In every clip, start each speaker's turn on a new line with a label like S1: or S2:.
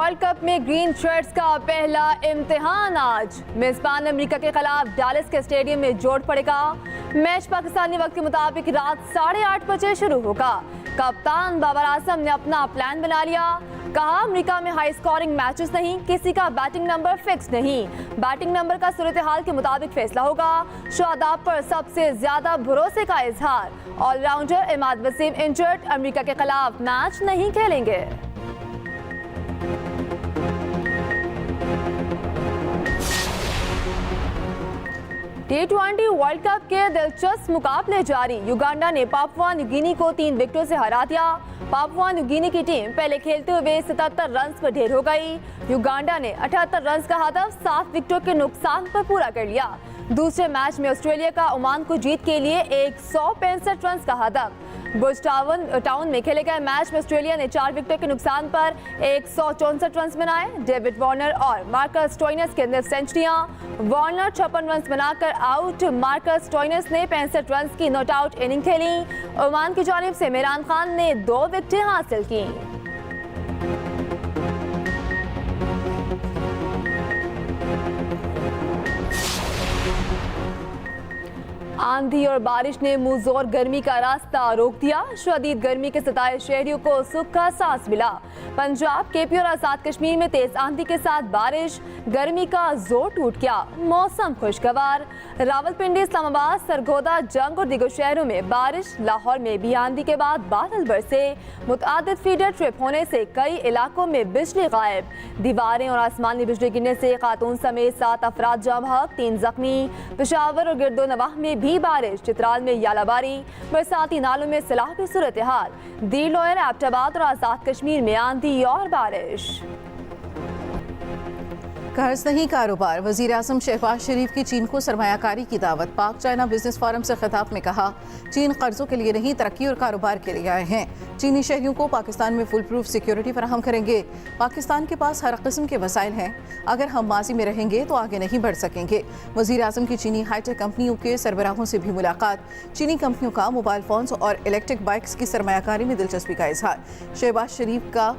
S1: World cup में green shirts का पहला इम्तिहान आज। मेजबान अमेरिका के खिलाफ डालस के स्टेडियम में जोड़ पड़ेगा। मैच पाकिस्तानी वक्त के मुताबिक रात 8:30 बजे शुरू होगा। कप्तान बाबर आजम ने अपना प्लान बना लिया। कहा, अमेरिका में हाई स्कोरिंग मैचेस नहीं, किसी का बैटिंग नंबर फिक्स नहीं, बैटिंग नंबर का सूरत हाल के मुताबिक फैसला होगा। शादाब पर सबसे ज्यादा भरोसे का इजहार। Allrounder Imad Wasim injured, America के खिलाफ मैच नहीं खेलेंगे। T20 वर्ल्ड कप के दिलचस्प मुकाबले जारी। युगांडा ने पापुआ न्यू गिनी को 3 विकेटों से हरा दिया। पापुआ न्यू गिनी की टीम पहले खेलते हुए 77 रन पर ढेर हो गई। युगांडा ने 78 रन का हदफ 7 विकेटों के नुकसान पर पूरा कर लिया। दूसरे मैच में ऑस्ट्रेलिया का ओमान को जीत के लिए 165 रन का हदफ। बुर्ज टाउन में खेले गए मैच में ऑस्ट्रेलिया ने 4 विकेटों के नुकसान पर 164 रन बनाए। डेविड वार्नर और मार्कस स्टोइनिस के अंदर सेंचुरियां। वार्नर 56 रन बनाकर आउट। मार्कस स्टोइनिस ने 65 रन की नॉट आउट इनिंग खेली। ओमान की जानिब से इमरान खान ने 2 विकेटें हासिल की। आंधी और बारिश ने मुंहजोर गर्मी का रास्ता रोक दिया। शदीद गर्मी के सताए शहरियों को सुख का सांस मिला। पंजाब, केपी और आजाद कश्मीर में तेज आंधी के साथ बारिश, गर्मी का जोर टूट गया। मौसम खुशगवार। रावलपिंडी, इस्लामाबाद, सरगोदा, जंग और दीगर शहरों में बारिश। लाहौर में भी आंधी के बाद बादल बरसे। मुतअद्दिद फीडर ट्रिप होने से कई इलाकों में बिजली गायब। दीवारें और आसमानी बिजली गिरने से खातून समेत 7 अफराद जाँ बहक, 3 जख्मी। पेशावर और गिरदो नवाह में भी बारिश। चित्राल में यालाबारी, बरसाती नालों में सैलाबी सूरत हाल। दीर लोयर, एबटाबाद और आजाद कश्मीर में आंधी और बारिश।
S2: कर्ज नहीं कारोबार। वजीर आजम शहबाज शरीफ की चीन को सरमायाकारी की दावत। पाक चाइना बिजनेस फोरम से खिताब में कहा, चीन कर्जों के लिए नहीं, तरक्की और कारोबार के लिए आए हैं। चीनी शहरियों को पाकिस्तान में फुल प्रूफ सिक्योरिटी फराहम करेंगे। पाकिस्तान के पास हर किस्म के वसाइल हैं। अगर हम माजी में रहेंगे तो आगे नहीं बढ़ सकेंगे। वजीर आजम की चीनी हाईटेक कंपनियों के सरबराहों से भी मुलाकात। चीनी कंपनियों का मोबाइल फोन्स और इलेक्ट्रिक बाइक्स की सरमायाकारी में दिलचस्पी का इजहार। शहबाज शरीफ का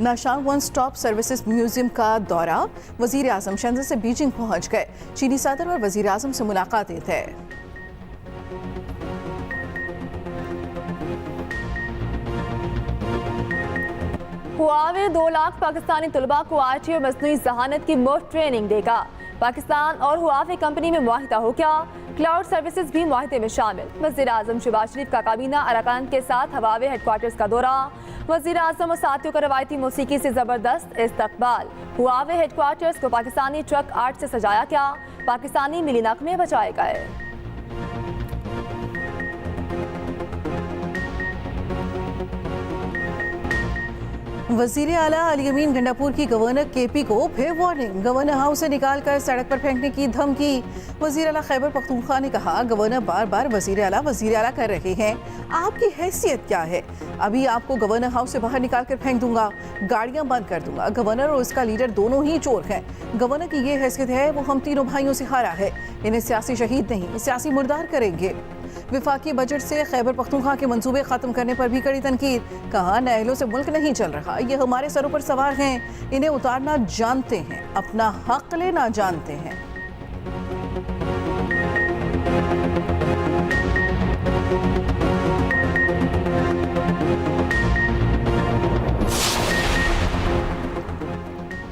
S2: नाशान वन स्टॉप सर्विसेज म्यूजियम का दौरा। वजीर आजम शेंजन से बीजिंग पहुंच गए। चीनी सदर और वजीर आजम से मुलाकातें तय।
S1: हुआवे 2 लाख पाकिस्तानी तलबा को आईटी और मसनूई जहानत की मुफ्त ट्रेनिंग देगा। पाकिस्तान और हुआवे कंपनी में मुआहिदा हो क्या? क्लाउड सर्विसेज भी मुआहिदे में शामिल। वज़ीर आज़म शहबाज शरीफ का काबीना अरकान के साथ हुआवे हेडक्वार्टर्स का दौरा। वज़ीर आज़म और साथियों का रवायती मौसीकी से जबरदस्त इस्तकबाल। हुआवे हेडक्वार्टर्स को पाकिस्तानी ट्रक आर्ट से सजाया क्या? पाकिस्तानी मिली नगमे बचाए गए।
S2: वजीर आला अली अमीन गंडापुर की गवर्नर केपी को फिर वार्निंग। गवर्नर हाउस से निकालकर सड़क पर फेंकने की धमकी। वजीर आला खैबर पख्तूनख्वा ने कहा, गवर्नर बार बार वजीर आला कर रहे हैं, आपकी हैसियत क्या है? अभी आपको गवर्नर हाउस से बाहर निकाल कर फेंक दूंगा, गाड़ियां बंद कर दूंगा। गवर्नर और उसका लीडर दोनों ही चोर हैं। गवर्नर की ये हैसियत है, वो हम तीनों भाइयों से हारा है। इन्हें सियासी शहीद नहीं, सियासी मुर्दार करेंगे। विफाकी बजट से खैबर पख्तूनख्वा के मंसूबे खत्म करने पर भी कड़ी तनकीद। कहा, नाअहलों से मुल्क नहीं चल रहा, ये हमारे सरों पर सवार हैं, इन्हें उतारना जानते हैं, अपना हक लेना जानते हैं।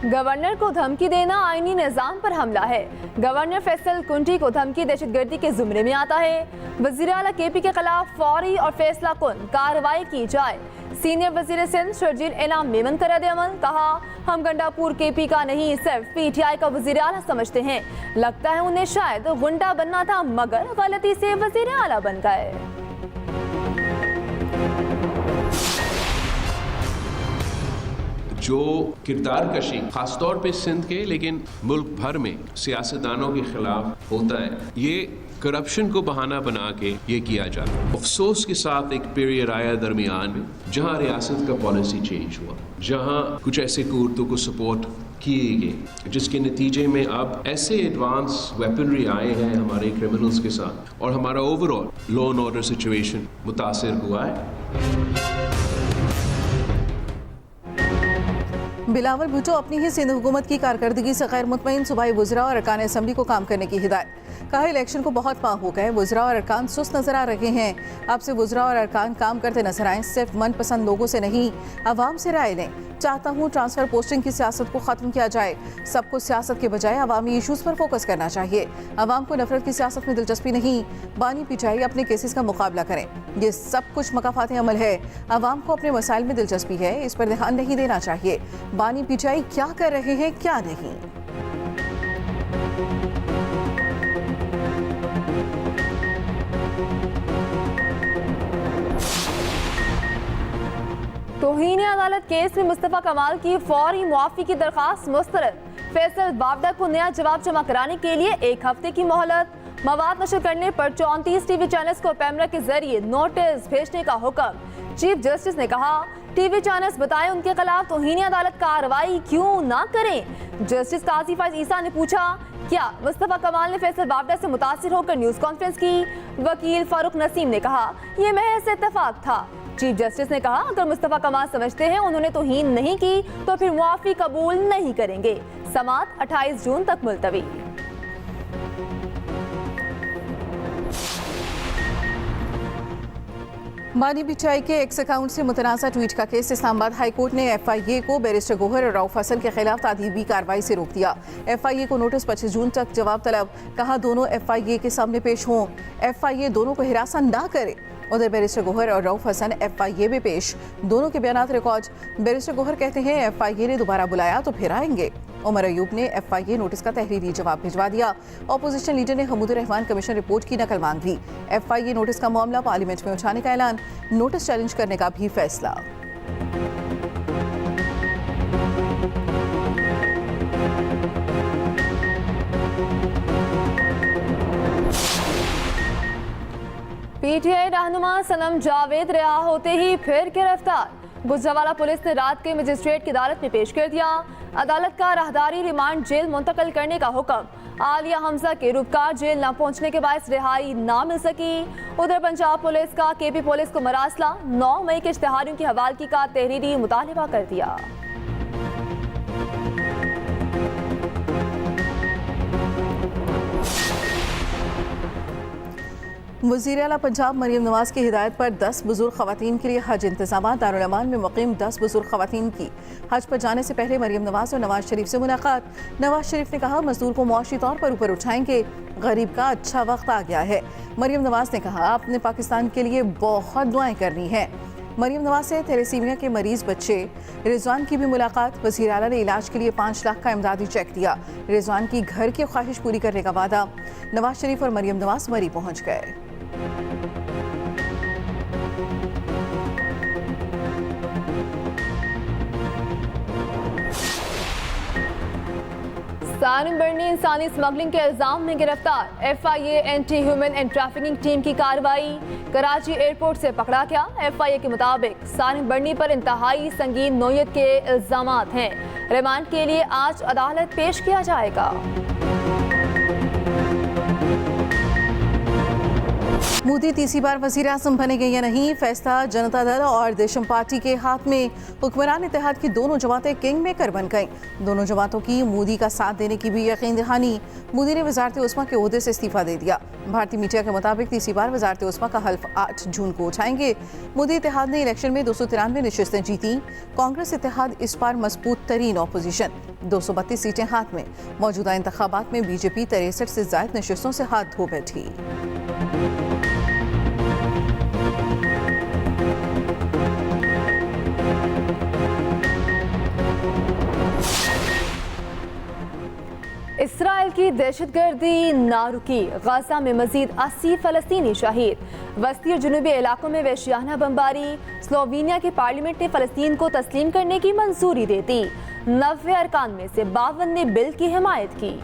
S1: गवर्नर को धमकी देना आईनी निजाम पर हमला है। गवर्नर फैसल कुंटी को धमकी दहशतगर्दी के जुमरे में आता है। वज़ीर आला केपी के खिलाफ फौरी और फैसला कुन कार्रवाई की जाए। सीनियर वज़ीर सिंध शर्जील इनाम मेमन कर अमल। कहा, हम गंडापुर केपी का नहीं, सिर्फ पीटीआई का वज़ीर आला समझते हैं। लगता है उन्हें शायद गुंडा बनना था, मगर गलती से वज़ीर आला बन गए।
S3: जो किरदार कशी खासतौर पे सिंध के लेकिन मुल्क भर में सियासतदानों के खिलाफ होता है, ये करप्शन को बहाना बना के ये किया जाता है। अफसोस के साथ एक पीरियड आया दरमियान में जहां रियासत का पॉलिसी चेंज हुआ, जहां कुछ ऐसे कुर्तों को सपोर्ट किए गए, जिसके नतीजे में अब ऐसे एडवांस वेपनरी आए हैं हमारे क्रिमिनल्स के साथ और हमारा overall law and order situation मुतासिर हुआ है।
S2: बिलावल भुट्टो अपनी ही सिंध हुकूमत की कारकर्दगी से गैर मुतमईन सूबाई वज़रा और अरकान असम्बली को काम करने की हिदायत। कहा इलेक्शन को बहुत माह हो गए, वज़रा और अरकान सुस्त नजर आ रहे हैं। अब से वज़रा और अरकान काम करते नजर आए, सिर्फ मनपसंद लोगों से नहीं, आवाम से राय लें। चाहता हूँ ट्रांसफर पोस्टिंग की सियासत को खत्म किया जाए। सबको सियासत के बजाय अवामी इशूज़ पर फोकस करना चाहिए। अवाम को नफरत की सियासत में दिलचस्पी नहीं, बानी पिचाई अपने केसेस का मुकाबला करें। ये सब कुछ मकाफात अमल है। अवाम को अपने मसाइल में दिलचस्पी है, इस पर ध्यान नहीं देना चाहिए। बानी पिचाई क्या कर रहे हैं क्या नहीं।
S1: तौहीन अदालत केस में मुस्तफा कमाल की फौरी मुआफी की दरखास्त मुस्तरद। फैसल बावडा को नया जवाब जमा कराने के लिए 1 हफ्ते की मोहलत। मवाद नशर करने पर 34 टीवी चैनल्स को पैमरा के जरिए नोटिस भेजने का हुक्म। चीफ जस्टिस ने कहा टीवी चैनल्स बताएं उनके खिलाफ तौहीन अदालत कार्रवाई क्यों ना करें। जस्टिस काजी फैज ईसा ने पूछा क्या मुस्तफा कमाल ने फैसल बावडा से मुतासिर होकर न्यूज कॉन्फ्रेंस की। वकील फारूक नसीम ने कहा यह महज इत्तेफाक था। चीफ जस्टिस ने कहा अगर मुस्तफा कमाल समझते हैं उन्होंने तौहीन नहीं की तो फिर मुआफी कबूल नहीं करेंगे। समाअत 28 जून तक मुलतवी।
S2: बानी पिचाई के एक्स अकाउंट से मुतनाज़ा ट्वीट का केस। इस्लामाबाद हाई कोर्ट ने FIA को बैरिस्टर गोहर और रऊफ हसन के खिलाफ तादीबी कार्रवाई से रोक दिया। FIA को नोटिस 25 जून तक जवाब तलब। कहा दोनों FIA के सामने पेश हों, FIA दोनों को हिरासत ना करे। उधर बैरिस्टर गोहर और रऊफ हसन FIA में पेश, दोनों के बयानात रिकॉर्ड। बैरिस्टर गोहर कहते हैं FIA ने दोबारा बुलाया तो फिर आएंगे। उमर अयूब ने FIA नोटिस का तहरीरी जवाब भिजवा दिया। अपोजिशन लीडर ने हमूद रहमान कमीशन रिपोर्ट की नकल मांग ली। FIA नोटिस का मामला पार्लियामेंट में उठाने का ऐलान, नोटिस चैलेंज करने का भी फैसला।
S1: PTI रहनुमा सनम जावेद रिहा होते ही फिर गिरफ्तार। गुजरावाला पुलिस ने रात के मजिस्ट्रेट की अदालत में पेश कर दिया। अदालत का राहदारी रिमांड जेल मुंतकिल करने का हुक्म। आलिया हमजा के रुपकार जेल न पहुंचने के बायस रिहाई ना मिल सकी। उधर पंजाब पुलिस का KP पुलिस को मरासला 9 मई के इश्तिहारियों की हवालगी का तहरीरी मुतालबा कर दिया।
S2: वज़ीर आला पंजाब मरियम नवाज की हिदायत पर 10 बुजुर्ग खवातीन के लिए हज इंतजामात। दारुल अमान में मुकीम 10 बुजुर्ग खवातीन की हज पर जाने से पहले मरियम नवाज और नवाज शरीफ से मुलाकात। नवाज शरीफ ने कहा मजदूर को मुआशी तौर पर ऊपर उठाएंगे, गरीब का अच्छा वक्त आ गया है। मरियम नवाज ने कहा आपने पाकिस्तान के लिए बहुत दुआएं करनी है। मरियम नवाज से थैलेसीमिया के मरीज बच्चे रिजवान की भी मुलाकात। वज़ीर आला ने इलाज के लिए 5 लाख का इमदादी चेक दिया। रिजवान की घर की ख्वाहिश पूरी करने का वादा। नवाज शरीफ और मरियम नवाज मरी पहुंच गए।
S1: सानिम बर्नी इंसानी स्मगलिंग के इल्जाम में गिरफ्तार। FIA anti human and trafficking team की कार्रवाई। कराची एयरपोर्ट से पकड़ा गया। FIA के मुताबिक सानिम बर्नी पर इंतहाई संगीन नौयत के इल्जामात हैं। रिमांड के लिए आज अदालत पेश किया जाएगा।
S2: मोदी तीसरी बार वज़ीर आज़म बनेंगे या नहीं, फैसला जनता दल और देशम पार्टी के हाथ में। हुक्मरान इत्तेहाद की दोनों जमातें किंग मेकर बन गईं। दोनों जमातों की मोदी का साथ देने की भी यकीन दहानी। मोदी ने वज़ारत उस्मा के ओहदे से इस्तीफा दे दिया। भारतीय मीडिया के मुताबिक तीसरी बार वज़ारत उस्मा का हल्फ 8 जून को उठाएंगे। मोदी इत्तेहाद ने इलेक्शन में 293 नशिस्तें जीती। कांग्रेस इत्तेहाद इस बार मजबूत तरीन अपोजिशन, 232 सीटें हाथ में। मौजूदा इंतखाबात में BJP 63 से ज़ायद नशिस्तों से हाथ धो बैठी।
S1: इसराइल की दहशतगर्दी ना रुकी। गाजा में मजीद 80 फलस्तीनी शहीद। वस्ती और जुनूबी इलाकों में वहशियाना बमबारी। स्लोवेनिया की पार्लियामेंट ने फलस्तीन को तस्लीम करने की मंजूरी दे दी। 90 अरकान में से 52 ने बिल की हिमायत की।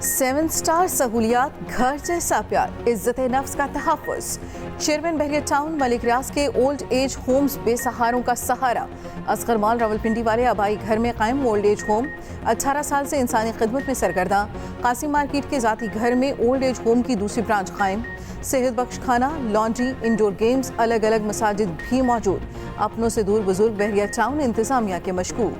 S2: 7 स्टार सहूलियात, घर जैसा प्यार, इज्जत नफ्स का तहफ़्फ़ुज़। चेयरमैन बहरिया टाउन मलिक रियाज के ओल्ड एज होम्स बेसहारों का सहारा। असगर माल रावलपिंडी वाले आबाई घर में कायम ओल्ड एज होम। 18 साल से इंसानी खिदमत में सरगर्दा। कासिम मार्केट के ज़ाती घर में ओल्ड एज होम की दूसरी ब्रांच कायम। सेहत बख्श खाना, लॉन्ड्री, इंडोर गेम्स, अलग अलग मसाजिद भी मौजूद। अपनों से दूर बुजुर्ग बहरिया टाउन इंतजामिया के मशकूर।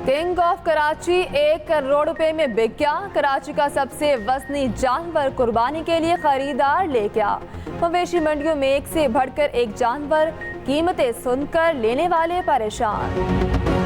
S1: किंग ऑफ कराची 1 करोड़ रुपए में बिक गया। कराची का सबसे वजनी जानवर कुर्बानी के लिए खरीदार ले गया। मवेशी मंडियों में एक से बढ़कर एक जानवर, कीमतें सुनकर लेने वाले परेशान।